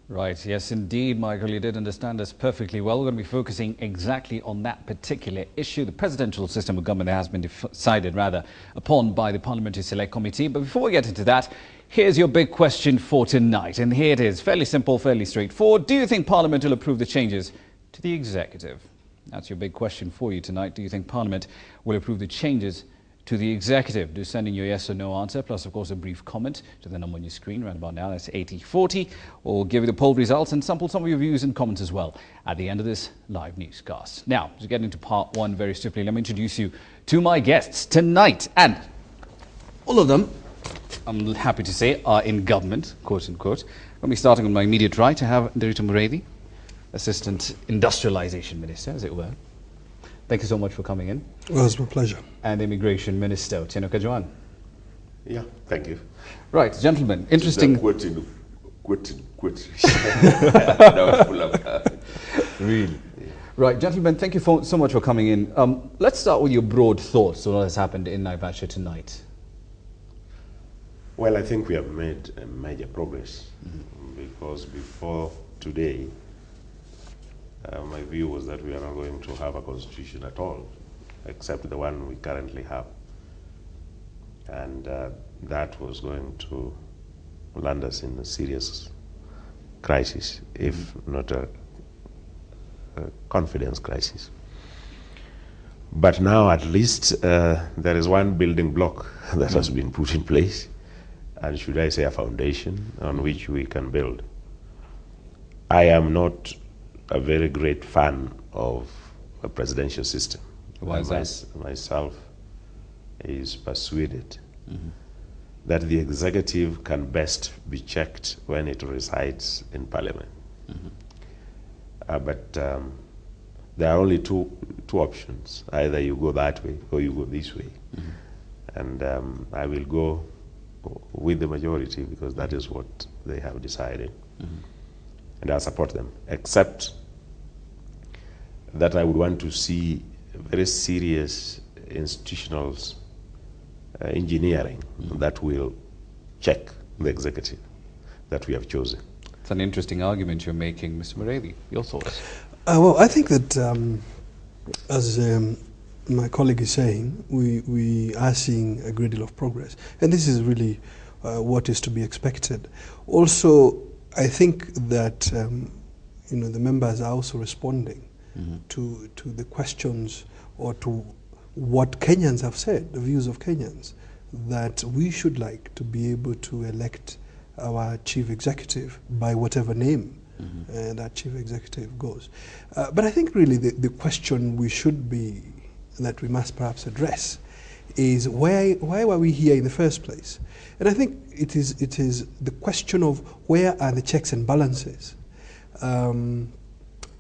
Right, yes indeed, Michael, you did understand us perfectly well. We're going to be focusing exactly on that particular issue, the presidential system of government that has been decided rather upon by the Parliamentary Select Committee. But before we get into that, here's your big question for tonight. And here it is, fairly simple, fairly straightforward. Do you think Parliament will approve the changes to the executive? That's your big question for you tonight. Do you think Parliament will approve the changes to the executive? Do send in your yes or no answer, plus of course a brief comment to the number on your screen right about now. That's 8040. We'll give you the poll results and sample some of your views and comments as well at the end of this live newscast. Now, to get into part one very swiftly, let me introduce you to my guests tonight. And all of them, I'm happy to say, are in government, quote unquote. Let me starting on my immediate right. I have Nderitu Muredi, Assistant Industrialization Minister, as it were. Thank you so much for coming in. Well, it's my pleasure. And Immigration Minister, Otieno Kajwan. Yeah, thank you. Right, gentlemen, interesting. Quit. Really? Yeah. Right, gentlemen, thank you so much for coming in. Let's start with your broad thoughts on what has happened in Naivasha tonight. Well, I think we have made a major progress because before today, my view was that we are not going to have a constitution at all, except the one we currently have. And that was going to land us in a serious crisis, if not a confidence crisis. But now at least there is one building block that has been put in place, and should I say a foundation on which we can build. I am not a very great fan of a presidential system. Why is that? Myself is persuaded that the executive can best be checked when it resides in Parliament. But there are only two options. Either you go that way or you go this way. And I will go with the majority because that is what they have decided. And I support them, except that I would want to see very serious institutional engineering that will check the executive that we have chosen. It's an interesting argument you're making, Mr. Muredi. Your thoughts? Well, I think that, as my colleague is saying, we are seeing a great deal of progress. And this is really what is to be expected. Also, I think that the members are also responding to the questions or to what Kenyans have said, the views of Kenyans, that we should like to be able to elect our chief executive by whatever name that chief executive goes. But I think really the question that we must perhaps address is why were we here in the first place? And I think it is the question of where are the checks and balances. And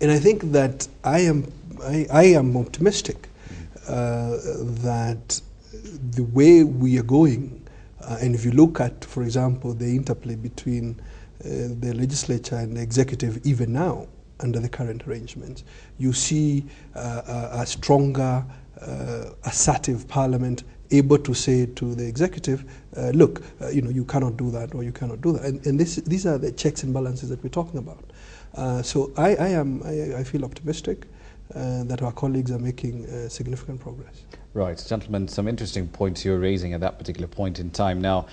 I think that I am optimistic that the way we are going, and if you look at, for example, the interplay between the legislature and the executive even now under the current arrangements, you see a stronger, assertive parliament able to say to the executive, look, you cannot do that or you cannot do that. And these are the checks and balances that we're talking about. So I feel optimistic that our colleagues are making significant progress. Right, gentlemen, some interesting points you're raising at that particular point in time. Now,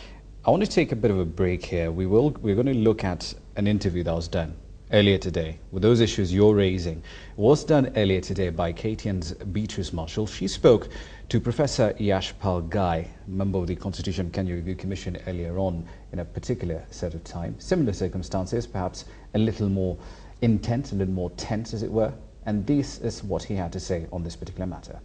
I want to take a bit of a break here. We're going to look at an interview that was done earlier today with those issues you're raising. It was done earlier today by KTN's Beatrice Marshall. She spoke to Professor Yashpal Gai, member of the Constitution Kenya Review Commission, earlier on in a particular set of time. Similar circumstances, perhaps a little more intense, a little more tense, as it were. And this is what he had to say on this particular matter.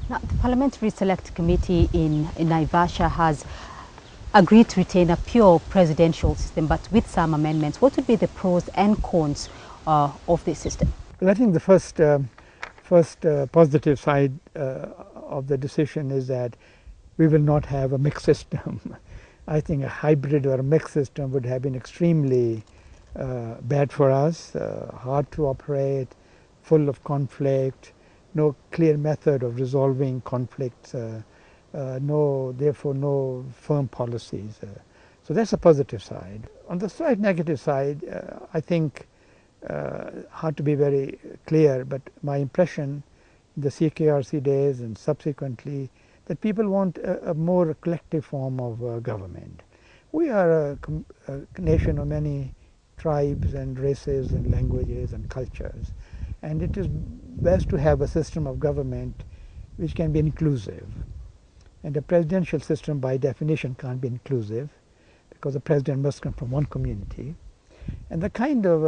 Now, the Parliamentary Select Committee in Naivasha has agreed to retain a pure presidential system, but with some amendments. What would be the pros and cons of this system? Well, I think the first positive side of the decision is that we will not have a mixed system. I think a hybrid or a mixed system would have been extremely bad for us, hard to operate, full of conflict, no clear method of resolving conflicts, therefore no firm policies. So that's a positive side. On the slight negative side, I think, hard to be very clear, but my impression in the CKRC days and subsequently, that people want a more collective form of government. We are a nation of many tribes and races and languages and cultures, and it is best to have a system of government which can be inclusive. And a presidential system by definition can't be inclusive because the president must come from one community. And the kind of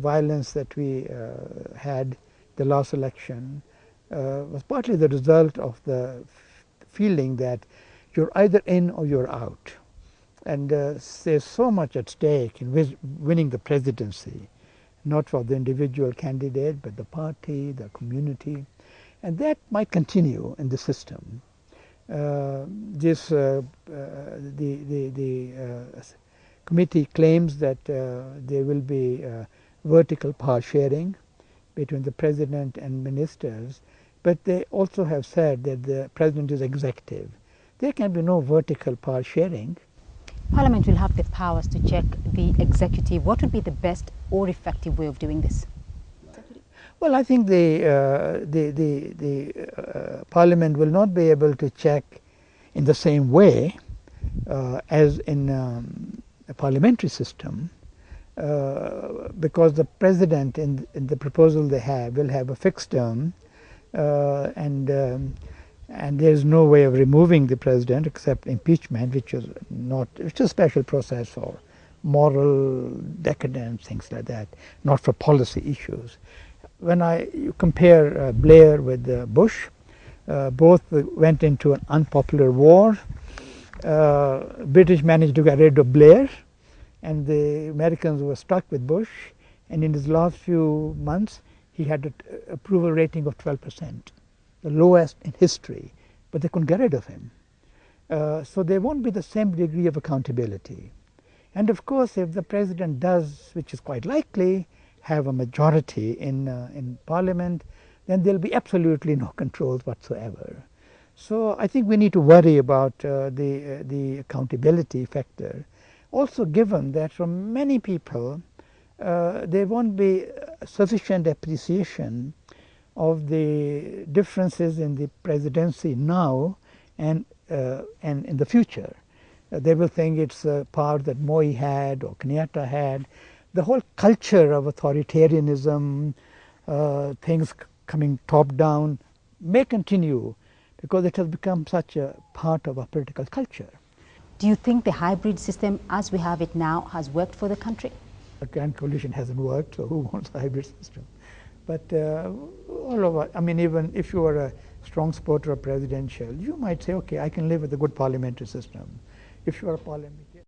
violence that we had the last election was partly the result of the feeling that you're either in or you're out. And there's so much at stake in winning the presidency, not for the individual candidate, but the party, the community. And that might continue in the system. The committee claims that there will be vertical power sharing between the president and ministers, but they also have said that the president is executive. There can be no vertical power sharing. Parliament will have the powers to check the executive. What would be the best or effective way of doing this? Well, I think the Parliament will not be able to check in the same way as in a parliamentary system, because the president in the proposal they have will have a fixed term, and there is no way of removing the president except impeachment, which is a special process for moral decadence, things like that, not for policy issues. When you compare Blair with Bush, both went into an unpopular war. British managed to get rid of Blair, and the Americans were stuck with Bush. And in his last few months, he had an approval rating of 12%, the lowest in history, but they couldn't get rid of him. So there won't be the same degree of accountability. And of course, if the president does, which is quite likely, have a majority in Parliament, then there will be absolutely no controls whatsoever. So I think we need to worry about the accountability factor. Also, given that for many people, there won't be sufficient appreciation of the differences in the presidency now and in the future. They will think it's a power that Moi had or Kenyatta had. The whole culture of authoritarianism, things coming top down, may continue because it has become such a part of our political culture. Do you think the hybrid system as we have it now has worked for the country? The Grand Coalition hasn't worked, so who wants a hybrid system? But all of us, I mean, even if you are a strong supporter of presidential, you might say, okay, I can live with a good parliamentary system. If you are a parliamentary